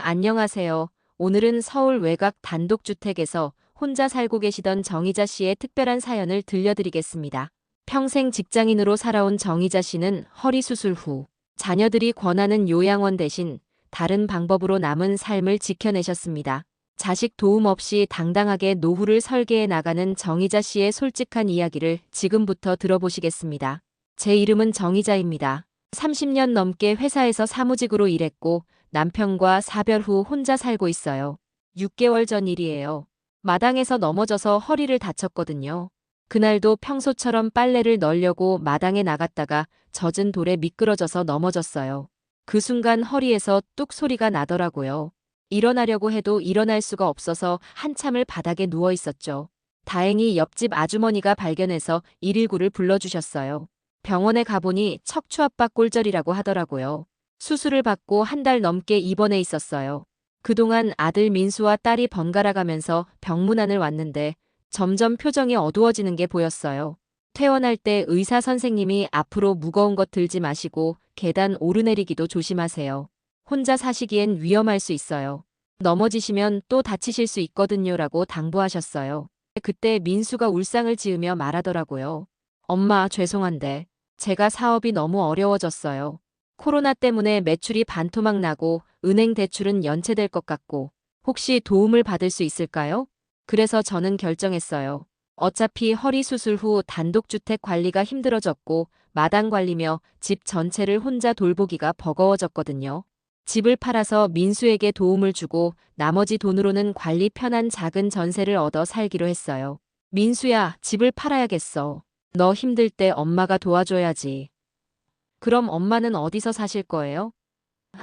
안녕하세요. 오늘은 서울 외곽 단독주택에서 혼자 살고 계시던 정희자 씨의 특별한 사연을 들려드리겠습니다. 평생 직장인으로 살아온 정희자 씨는 허리 수술 후 자녀들이 권하는 요양원 대신 다른 방법으로 남은 삶을 지켜내셨습니다. 자식 도움 없이 당당하게 노후를 설계해 나가는 정희자 씨의 솔직한 이야기를 지금부터 들어보시겠습니다. 제 이름은 정희자입니다. 30년 넘게 회사에서 사무직으로 일했고 남편과 사별 후 혼자 살고 있어요. 6개월 전 일이에요. 마당에서 넘어져서 허리를 다쳤거든요. 그날도 평소처럼 빨래를 널려고 마당에 나갔다가 젖은 돌에 미끄러져서 넘어졌어요. 그 순간 허리에서 뚝 소리가 나더라고요. 일어나려고 해도 일어날 수가 없어서 한참을 바닥에 누워 있었죠. 다행히 옆집 아주머니가 발견해서 119를 불러주셨어요. 병원에 가보니 척추압박 골절이라고 하더라고요. 수술을 받고 한 달 넘게 입원해 있었어요. 그동안 아들 민수와 딸이 번갈아 가면서 병문안을 왔는데 점점 표정이 어두워지는 게 보였어요. 퇴원할 때 의사 선생님이 앞으로 무거운 것 들지 마시고 계단 오르내리기도 조심하세요. 혼자 사시기엔 위험할 수 있어요. 넘어지시면 또 다치실 수 있거든요라고 당부하셨어요. 그때 민수가 울상을 지으며 말하더라고요. 엄마, 죄송한데 제가 사업이 너무 어려워졌어요. 코로나 때문에 매출이 반토막 나고 은행 대출은 연체될 것 같고 혹시 도움을 받을 수 있을까요? 그래서 저는 결정했어요. 어차피 허리 수술 후 단독주택 관리가 힘들어졌고 마당 관리며 집 전체를 혼자 돌보기가 버거워졌거든요. 집을 팔아서 민수에게 도움을 주고 나머지 돈으로는 관리 편한 작은 전세를 얻어 살기로 했어요. 민수야, 집을 팔아야겠어. 너 힘들 때 엄마가 도와줘야지. 그럼 엄마는 어디서 사실 거예요?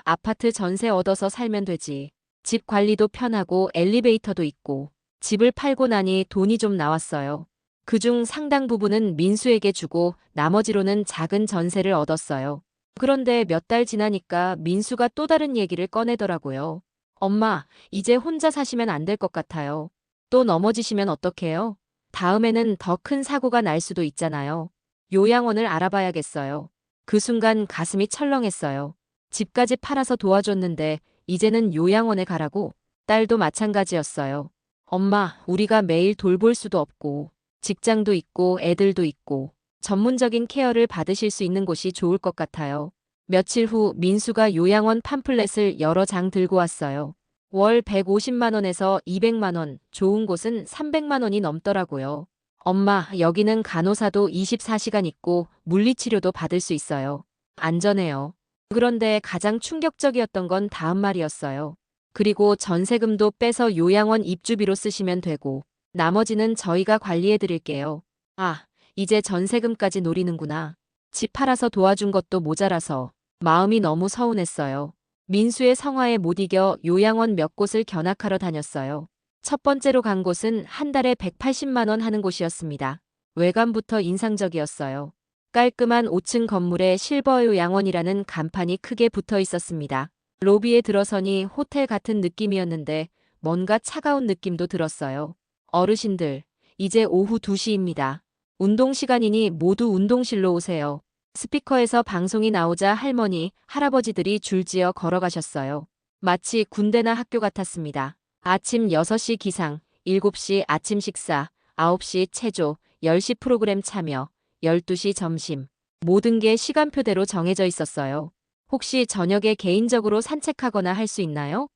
아파트 전세 얻어서 살면 되지. 집 관리도 편하고 엘리베이터도 있고. 집을 팔고 나니 돈이 좀 나왔어요. 그중 상당 부분은 민수에게 주고 나머지로는 작은 전세를 얻었어요. 그런데 몇 달 지나니까 민수가 또 다른 얘기를 꺼내더라고요. 엄마, 이제 혼자 사시면 안 될 것 같아요. 또 넘어지시면 어떡해요? 다음에는 더 큰 사고가 날 수도 있잖아요. 요양원을 알아봐야겠어요. 그 순간 가슴이 철렁했어요. 집까지 팔아서 도와줬는데 이제는 요양원에 가라고? 딸도 마찬가지였어요. 엄마, 우리가 매일 돌볼 수도 없고 직장도 있고 애들도 있고 전문적인 케어를 받으실 수 있는 곳이 좋을 것 같아요. 며칠 후 민수가 요양원 팜플렛을 여러 장 들고 왔어요. 월 150만 원에서 200만 원, 좋은 곳은 300만 원이 넘더라고요. 엄마, 여기는 간호사도 24시간 있고 물리치료도 받을 수 있어요. 안전해요. 그런데 가장 충격적이었던 건 다음 말이었어요. 그리고 전세금도 빼서 요양원 입주비로 쓰시면 되고 나머지는 저희가 관리해 드릴게요. 아, 이제 전세금까지 노리는구나. 집 팔아서 도와준 것도 모자라서 마음이 너무 서운했어요. 민수의 성화에 못 이겨 요양원 몇 곳을 견학하러 다녔어요. 첫 번째로 간 곳은 한 달에 180만 원 하는 곳이었습니다. 외관부터 인상적이었어요. 깔끔한 5층 건물에 실버 요양원이라는 간판이 크게 붙어 있었습니다. 로비에 들어서니 호텔 같은 느낌이었는데 뭔가 차가운 느낌도 들었어요. 어르신들, 이제 오후 2시입니다. 운동 시간이니 모두 운동실로 오세요. 스피커에서 방송이 나오자 할머니, 할아버지들이 줄지어 걸어가셨어요. 마치 군대나 학교 같았습니다. 아침 6시 기상, 7시 아침 식사, 9시 체조, 10시 프로그램 참여, 12시 점심. 모든 게 시간표대로 정해져 있었어요. 혹시 저녁에 개인적으로 산책하거나 할 수 있나요?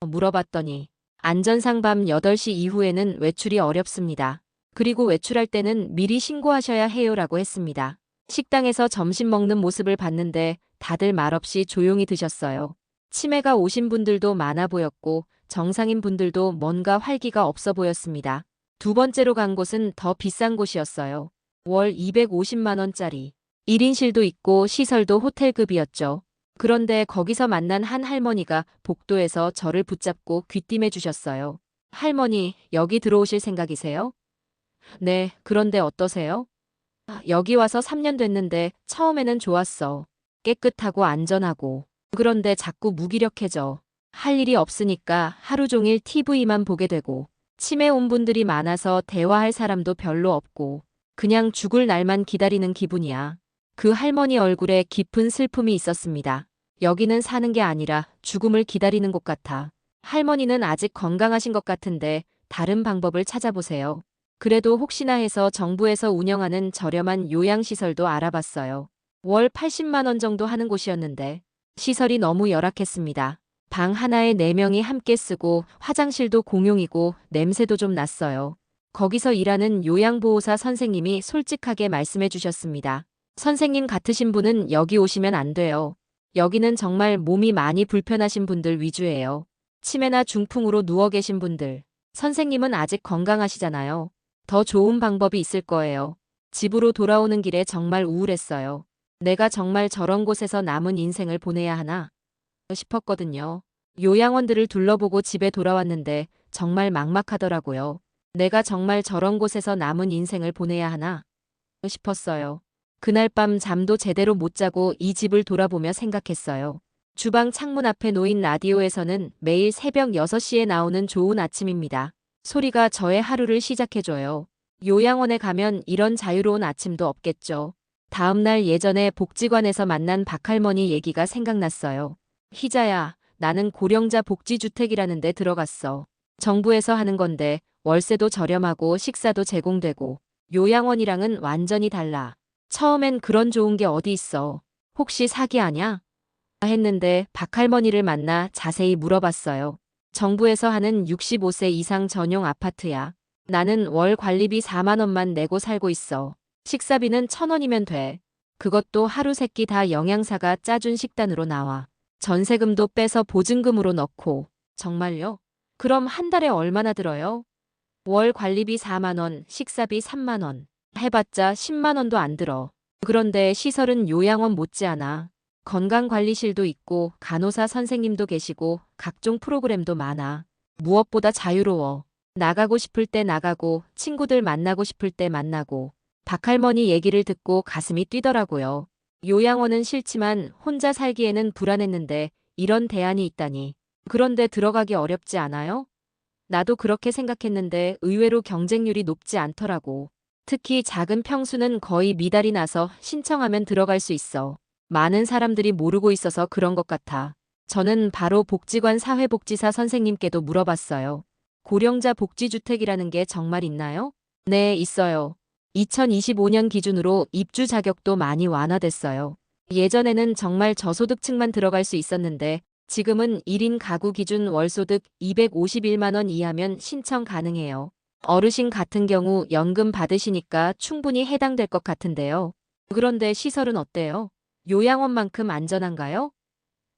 물어봤더니 안전상 밤 8시 이후에는 외출이 어렵습니다. 그리고 외출할 때는 미리 신고하셔야 해요라고 했습니다. 식당에서 점심 먹는 모습을 봤는데 다들 말없이 조용히 드셨어요. 치매가 오신 분들도 많아 보였고 정상인 분들도 뭔가 활기가 없어 보였습니다. 두 번째로 간 곳은 더 비싼 곳이었어요. 월 250만 원짜리. 1인실도 있고 시설도 호텔급이었죠. 그런데 거기서 만난 한 할머니가 복도에서 저를 붙잡고 귀띔해 주셨어요. 할머니, 여기 들어오실 생각이세요? 네, 그런데 어떠세요? 여기 와서 3년 됐는데 처음에는 좋았어. 깨끗하고 안전하고. 그런데 자꾸 무기력해져. 할 일이 없으니까 하루 종일 TV만 보게 되고. 치매 온 분들이 많아서 대화할 사람도 별로 없고. 그냥 죽을 날만 기다리는 기분이야. 그 할머니 얼굴에 깊은 슬픔이 있었습니다. 여기는 사는 게 아니라 죽음을 기다리는 곳 같아. 할머니는 아직 건강하신 것 같은데 다른 방법을 찾아보세요. 그래도 혹시나 해서 정부에서 운영하는 저렴한 요양시설도 알아봤어요. 월 80만 원 정도 하는 곳이었는데 시설이 너무 열악했습니다. 방 하나에 4명이 함께 쓰고 화장실도 공용이고 냄새도 좀 났어요. 거기서 일하는 요양보호사 선생님이 솔직하게 말씀해 주셨습니다. 선생님 같으신 분은 여기 오시면 안 돼요. 여기는 정말 몸이 많이 불편하신 분들 위주예요. 치매나 중풍으로 누워 계신 분들. 선생님은 아직 건강하시잖아요. 더 좋은 방법이 있을 거예요. 집으로 돌아오는 길에 정말 우울했어요. 내가 정말 저런 곳에서 남은 인생을 보내야 하나 싶었거든요. 요양원들을 둘러보고 집에 돌아왔는데 정말 막막하더라고요. 내가 정말 저런 곳에서 남은 인생을 보내야 하나 싶었어요. 그날 밤 잠도 제대로 못 자고 이 집을 돌아보며 생각했어요. 주방 창문 앞에 놓인 라디오에서는 매일 새벽 6시에 나오는 좋은 아침입니다. 소리가 저의 하루를 시작해줘요. 요양원에 가면 이런 자유로운 아침도 없겠죠. 다음날 예전에 복지관에서 만난 박할머니 얘기가 생각났어요. 희자야, 나는 고령자 복지주택이라는 데 들어갔어. 정부에서 하는 건데 월세도 저렴하고 식사도 제공되고 요양원이랑은 완전히 달라. 처음엔 그런 좋은 게 어디 있어. 혹시 사기 아냐? 했는데 박할머니를 만나 자세히 물어봤어요. 정부에서 하는 65세 이상 전용 아파트야. 나는 월 관리비 4만 원만 내고 살고 있어. 식사비는 1,000원이면 돼. 그것도 하루 세끼 다 영양사가 짜준 식단으로 나와. 전세금도 빼서 보증금으로 넣고. 정말요? 그럼 한 달에 얼마나 들어요? 월 관리비 4만 원, 식사비 3만 원. 해봤자 10만 원도 안 들어. 그런데 시설은 요양원 못지않아. 건강관리실도 있고 간호사 선생님도 계시고 각종 프로그램도 많아. 무엇보다 자유로워. 나가고 싶을 때 나가고 친구들 만나고 싶을 때 만나고. 박할머니 얘기를 듣고 가슴이 뛰더라고요. 요양원은 싫지만 혼자 살기에는 불안했는데 이런 대안이 있다니. 그런데 들어가기 어렵지 않아요? 나도 그렇게 생각했는데 의외로 경쟁률이 높지 않더라고. 특히 작은 평수는 거의 미달이 나서 신청하면 들어갈 수 있어. 많은 사람들이 모르고 있어서 그런 것 같아. 저는 바로 복지관 사회복지사 선생님께도 물어봤어요. 고령자 복지주택이라는 게 정말 있나요? 네, 있어요. 2025년 기준으로 입주 자격도 많이 완화됐어요. 예전에는 정말 저소득층만 들어갈 수 있었는데 지금은 1인 가구 기준 월소득 251만 원 이하면 신청 가능해요. 어르신 같은 경우 연금 받으시니까 충분히 해당될 것 같은데요. 그런데 시설은 어때요? 요양원만큼 안전한가요?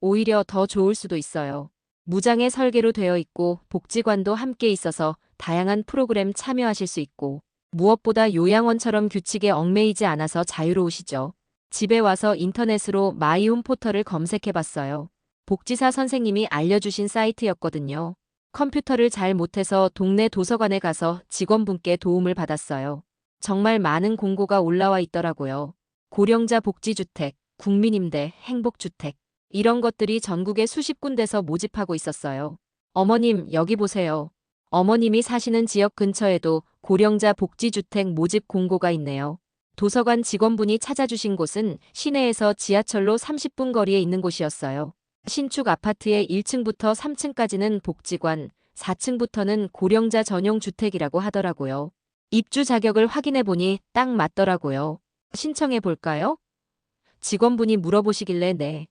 오히려 더 좋을 수도 있어요. 무장의 설계로 되어 있고 복지관도 함께 있어서 다양한 프로그램 참여하실 수 있고 무엇보다 요양원처럼 규칙에 얽매이지 않아서 자유로우시죠. 집에 와서 인터넷으로 마이홈 포털을 검색해봤어요. 복지사 선생님이 알려주신 사이트였거든요. 컴퓨터를 잘 못해서 동네 도서관에 가서 직원분께 도움을 받았어요. 정말 많은 공고가 올라와 있더라고요. 고령자 복지주택, 국민임대, 행복주택. 이런 것들이 전국에 수십 군데서 모집하고 있었어요. 어머님, 여기 보세요. 어머님이 사시는 지역 근처에도 고령자 복지주택 모집 공고가 있네요. 도서관 직원분이 찾아주신 곳은 시내에서 지하철로 30분 거리에 있는 곳이었어요. 신축 아파트의 1층부터 3층까지는 복지관, 4층부터는 고령자 전용 주택이라고 하더라고요. 입주 자격을 확인해 보니 딱 맞더라고요. 신청해 볼까요? 직원분이 물어보시길래 네.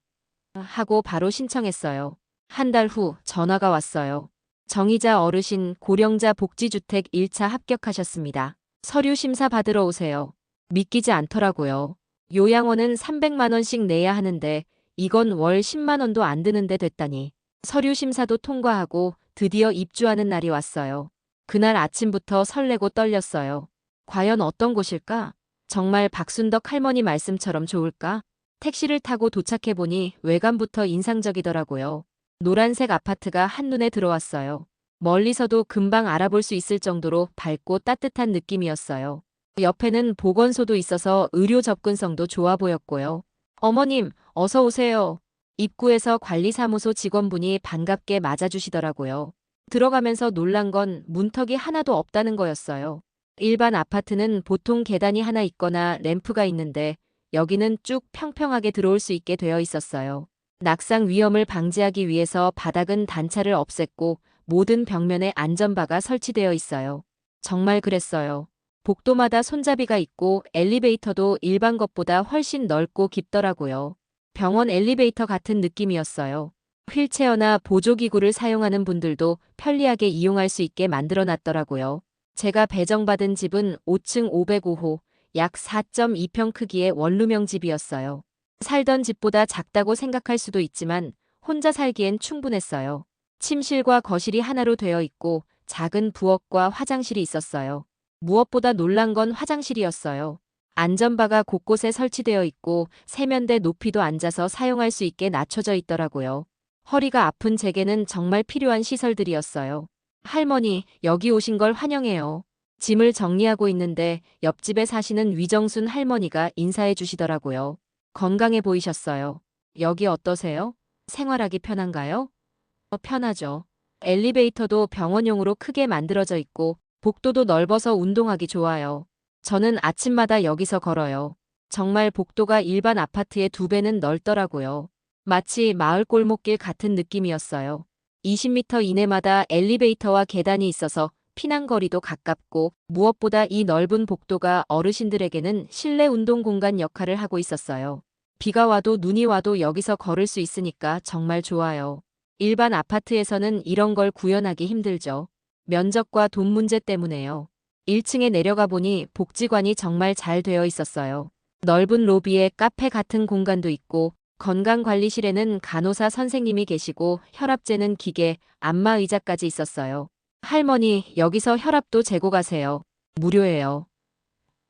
하고 바로 신청했어요. 한 달 후 전화가 왔어요. 정의자 어르신 고령자 복지주택 1차 합격하셨습니다. 서류 심사 받으러 오세요. 믿기지 않더라고요. 요양원은 300만 원씩 내야 하는데 이건 월 10만 원도 안 드는데 됐다니. 서류 심사도 통과하고 드디어 입주하는 날이 왔어요. 그날 아침부터 설레고 떨렸어요. 과연 어떤 곳일까? 정말 박순덕 할머니 말씀처럼 좋을까? 택시를 타고 도착해보니 외관부터 인상적이더라고요. 노란색 아파트가 한눈에 들어왔어요. 멀리서도 금방 알아볼 수 있을 정도로 밝고 따뜻한 느낌이었어요. 옆에는 보건소도 있어서 의료 접근성도 좋아 보였고요. 어머님, 어서 오세요. 입구에서 관리사무소 직원분이 반갑게 맞아주시더라고요. 들어가면서 놀란 건 문턱이 하나도 없다는 거였어요. 일반 아파트는 보통 계단이 하나 있거나 램프가 있는데 여기는 쭉 평평하게 들어올 수 있게 되어 있었어요. 낙상 위험을 방지하기 위해서 바닥은 단차를 없앴고 모든 벽면에 안전바가 설치되어 있어요. 정말 그랬어요. 복도마다 손잡이가 있고 엘리베이터도 일반 것보다 훨씬 넓고 깊더라고요. 병원 엘리베이터 같은 느낌이었어요. 휠체어나 보조기구를 사용하는 분들도 편리하게 이용할 수 있게 만들어 놨더라고요. 제가 배정받은 집은 5층 505호, 약 4.2평 크기의 원룸형 집이었어요. 살던 집보다 작다고 생각할 수도 있지만 혼자 살기엔 충분했어요. 침실과 거실이 하나로 되어 있고 작은 부엌과 화장실이 있었어요. 무엇보다 놀란 건 화장실이었어요. 안전바가 곳곳에 설치되어 있고 세면대 높이도 앉아서 사용할 수 있게 낮춰져 있더라고요. 허리가 아픈 제게는 정말 필요한 시설들이었어요. 할머니, 여기 오신 걸 환영해요. 짐을 정리하고 있는데 옆집에 사시는 위정순 할머니가 인사해 주시더라고요. 건강해 보이셨어요. 여기 어떠세요? 생활하기 편한가요? 편하죠. 엘리베이터도 병원용으로 크게 만들어져 있고 복도도 넓어서 운동하기 좋아요. 저는 아침마다 여기서 걸어요. 정말 복도가 일반 아파트의 2배는 넓더라고요. 마치 마을 골목길 같은 느낌이었어요. 20m 이내마다 엘리베이터와 계단이 있어서 피난거리도 가깝고 무엇보다 이 넓은 복도가 어르신들에게는 실내 운동 공간 역할을 하고 있었어요. 비가 와도 눈이 와도 여기서 걸을 수 있으니까 정말 좋아요. 일반 아파트에서는 이런 걸 구현하기 힘들죠. 면적과 돈 문제 때문에요. 1층에 내려가 보니 복지관이 정말 잘 되어 있었어요. 넓은 로비에 카페 같은 공간도 있고 건강관리실에는 간호사 선생님이 계시고 혈압 재는 기계, 안마 의자까지 있었어요. 할머니, 여기서 혈압도 재고 가세요. 무료예요.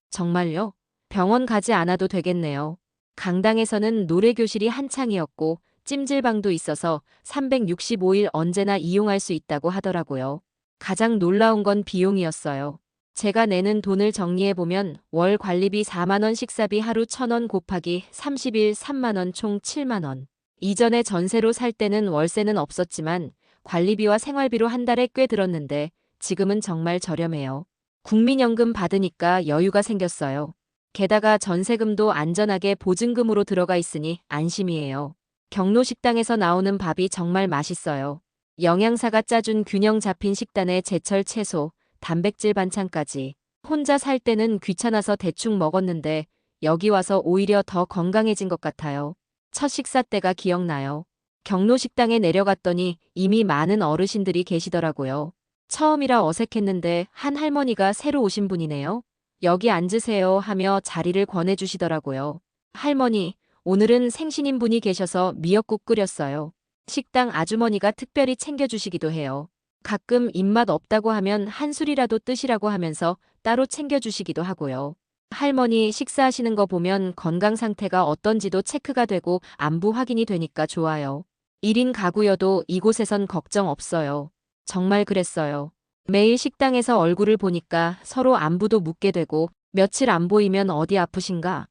정말요? 병원 가지 않아도 되겠네요. 강당에서는 노래교실이 한창이었고 찜질방도 있어서 365일 언제나 이용할 수 있다고 하더라고요. 가장 놀라운 건 비용이었어요. 제가 내는 돈을 정리해보면 월 관리비 4만 원, 식사비 하루 1,000원 곱하기 30일 3만 원, 총 7만 원. 이전에 전세로 살 때는 월세는 없었지만 관리비와 생활비로 한 달에 꽤 들었는데 지금은 정말 저렴해요. 국민연금 받으니까 여유가 생겼어요. 게다가 전세금도 안전하게 보증금으로 들어가 있으니 안심이에요. 경로식당에서 나오는 밥이 정말 맛있어요. 영양사가 짜준 균형 잡힌 식단에 제철 채소, 단백질 반찬까지. 혼자 살 때는 귀찮아서 대충 먹었는데 여기 와서 오히려 더 건강해진 것 같아요. 첫 식사 때가 기억나요. 경로식당에 내려갔더니 이미 많은 어르신들이 계시더라고요. 처음이라 어색했는데 한 할머니가 새로 오신 분이네요. 여기 앉으세요 하며 자리를 권해주시더라고요. 할머니, 오늘은 생신인 분이 계셔서 미역국 끓였어요. 식당 아주머니가 특별히 챙겨주시기도 해요. 가끔 입맛 없다고 하면 한 술이라도 뜨시라고 하면서 따로 챙겨주시기도 하고요. 할머니 식사하시는 거 보면 건강 상태가 어떤지도 체크가 되고 안부 확인이 되니까 좋아요. 1인 가구여도 이곳에선 걱정 없어요. 정말 그랬어요. 매일 식당에서 얼굴을 보니까 서로 안부도 묻게 되고 며칠 안 보이면 어디 아프신가?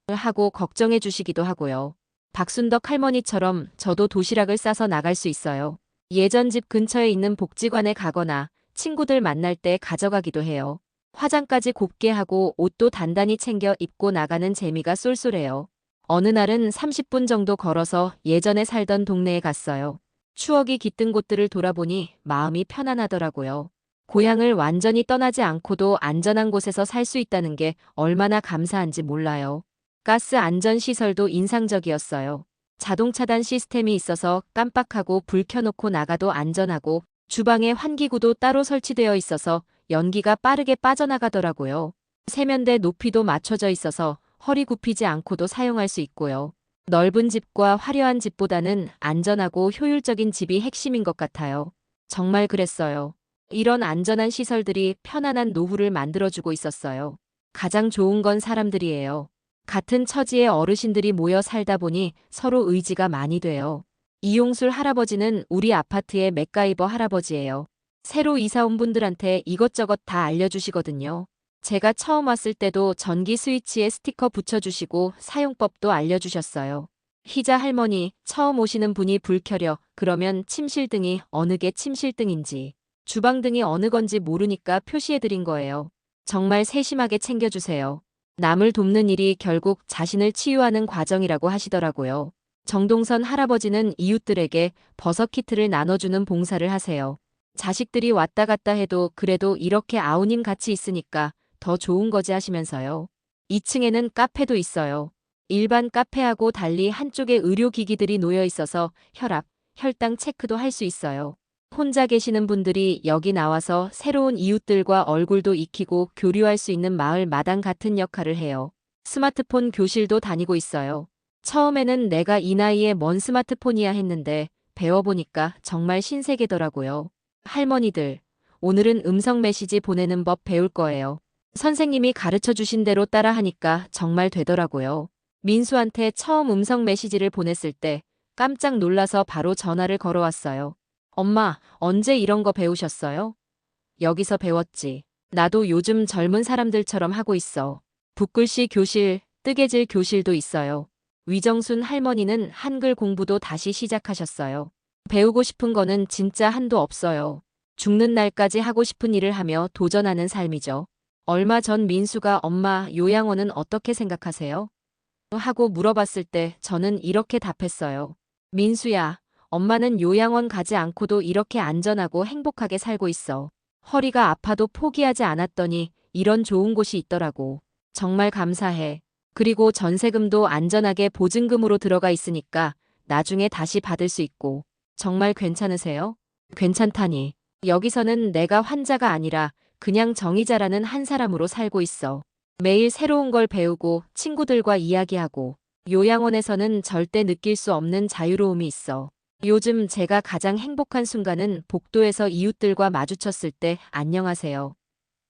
하고 걱정해 주시기도 하고요. 박순덕 할머니처럼 저도 도시락을 싸서 나갈 수 있어요. 예전 집 근처에 있는 복지관에 가거나 친구들 만날 때 가져가기도 해요. 화장까지 곱게 하고 옷도 단단히 챙겨 입고 나가는 재미가 쏠쏠해요. 어느 날은 30분 정도 걸어서 예전에 살던 동네에 갔어요. 추억이 깃든 곳들을 돌아보니 마음이 편안하더라고요. 고향을 완전히 떠나지 않고도 안전한 곳에서 살 수 있다는 게 얼마나 감사한지 몰라요. 가스 안전 시설도 인상적이었어요. 자동 차단 시스템이 있어서 깜빡하고 불 켜놓고 나가도 안전하고 주방에 환기구도 따로 설치되어 있어서 연기가 빠르게 빠져나가더라고요. 세면대 높이도 맞춰져 있어서 허리 굽히지 않고도 사용할 수 있고요. 넓은 집과 화려한 집보다는 안전하고 효율적인 집이 핵심인 것 같아요. 정말 그랬어요. 이런 안전한 시설들이 편안한 노후를 만들어주고 있었어요. 가장 좋은 건 사람들이에요. 같은 처지의 어르신들이 모여 살다 보니 서로 의지가 많이 돼요. 이용술 할아버지는 우리 아파트의 맥가이버 할아버지예요. 새로 이사 온 분들한테 이것저것 다 알려주시거든요. 제가 처음 왔을 때도 전기 스위치에 스티커 붙여주시고 사용법도 알려주셨어요. 희자 할머니, 처음 오시는 분이 불 켜려 그러면 침실등이 어느 게 침실등인지, 주방등이 어느 건지 모르니까 표시해드린 거예요. 정말 세심하게 챙겨주세요. 남을 돕는 일이 결국 자신을 치유하는 과정이라고 하시더라고요. 정동선 할아버지는 이웃들에게 버섯 키트를 나눠주는 봉사를 하세요. 자식들이 왔다 갔다 해도 그래도 이렇게 아우님 같이 있으니까 더 좋은 거지 하시면서요. 2층에는 카페도 있어요. 일반 카페하고 달리 한쪽에 의료기기들이 놓여 있어서 혈압, 혈당 체크도 할 수 있어요. 혼자 계시는 분들이 여기 나와서 새로운 이웃들과 얼굴도 익히고 교류할 수 있는 마을 마당 같은 역할을 해요. 스마트폰 교실도 다니고 있어요. 처음에는 내가 이 나이에 뭔 스마트폰이야 했는데 배워보니까 정말 신세계더라고요. 할머니들, 오늘은 음성 메시지 보내는 법 배울 거예요. 선생님이 가르쳐 주신 대로 따라하니까 정말 되더라고요. 민수한테 처음 음성 메시지를 보냈을 때 깜짝 놀라서 바로 전화를 걸어왔어요. 엄마, 언제 이런 거 배우셨어요? 여기서 배웠지. 나도 요즘 젊은 사람들처럼 하고 있어. 붓글씨 교실, 뜨개질 교실도 있어요. 위정순 할머니는 한글 공부도 다시 시작하셨어요. 배우고 싶은 거는 진짜 한도 없어요. 죽는 날까지 하고 싶은 일을 하며 도전하는 삶이죠. 얼마 전 민수가 엄마 요양원은 어떻게 생각하세요? 하고 물어봤을 때 저는 이렇게 답했어요. 민수야, 엄마는 요양원 가지 않고도 이렇게 안전하고 행복하게 살고 있어. 허리가 아파도 포기하지 않았더니 이런 좋은 곳이 있더라고. 정말 감사해. 그리고 전세금도 안전하게 보증금으로 들어가 있으니까 나중에 다시 받을 수 있고. 정말 괜찮으세요? 괜찮다니. 여기서는 내가 환자가 아니라 그냥 정의자라는 한 사람으로 살고 있어. 매일 새로운 걸 배우고 친구들과 이야기하고 요양원에서는 절대 느낄 수 없는 자유로움이 있어. 요즘 제가 가장 행복한 순간은 복도에서 이웃들과 마주쳤을 때 안녕하세요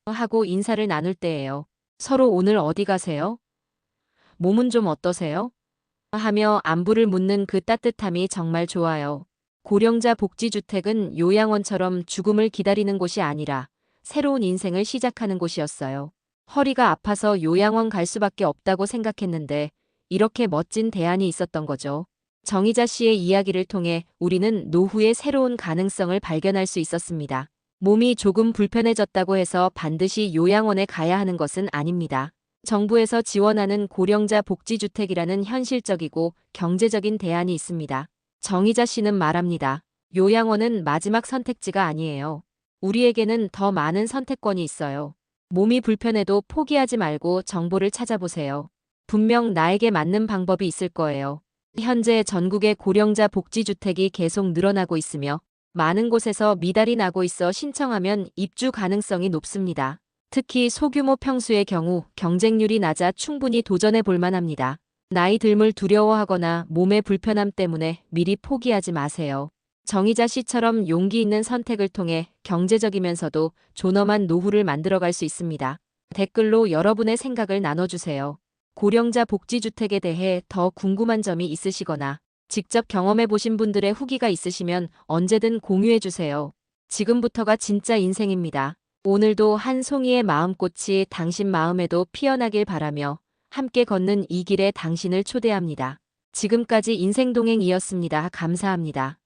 하고 인사를 나눌 때예요. 서로 오늘 어디 가세요? 몸은 좀 어떠세요? 하며 안부를 묻는 그 따뜻함이 정말 좋아요. 고령자 복지주택은 요양원처럼 죽음을 기다리는 곳이 아니라 새로운 인생을 시작하는 곳이었어요. 허리가 아파서 요양원 갈 수밖에 없다고 생각했는데 이렇게 멋진 대안이 있었던 거죠. 정희자 씨의 이야기를 통해 우리는 노후의 새로운 가능성을 발견할 수 있었습니다. 몸이 조금 불편해졌다고 해서 반드시 요양원에 가야 하는 것은 아닙니다. 정부에서 지원하는 고령자 복지주택이라는 현실적이고 경제적인 대안이 있습니다. 정희자 씨는 말합니다. 요양원은 마지막 선택지가 아니에요. 우리에게는 더 많은 선택권이 있어요. 몸이 불편해도 포기하지 말고 정보를 찾아보세요. 분명 나에게 맞는 방법이 있을 거예요. 현재 전국의 고령자 복지주택이 계속 늘어나고 있으며 많은 곳에서 미달이 나고 있어 신청하면 입주 가능성이 높습니다. 특히 소규모 평수의 경우 경쟁률이 낮아 충분히 도전해 볼 만합니다. 나이 듦을 두려워하거나 몸의 불편함 때문에 미리 포기하지 마세요. 정희자 씨처럼 용기 있는 선택을 통해 경제적이면서도 존엄한 노후를 만들어갈 수 있습니다. 댓글로 여러분의 생각을 나눠주세요. 고령자 복지주택에 대해 더 궁금한 점이 있으시거나 직접 경험해 보신 분들의 후기가 있으시면 언제든 공유해 주세요. 지금부터가 진짜 인생입니다. 오늘도 한 송이의 마음꽃이 당신 마음에도 피어나길 바라며 함께 걷는 이 길에 당신을 초대합니다. 지금까지 인생동행이었습니다. 감사합니다.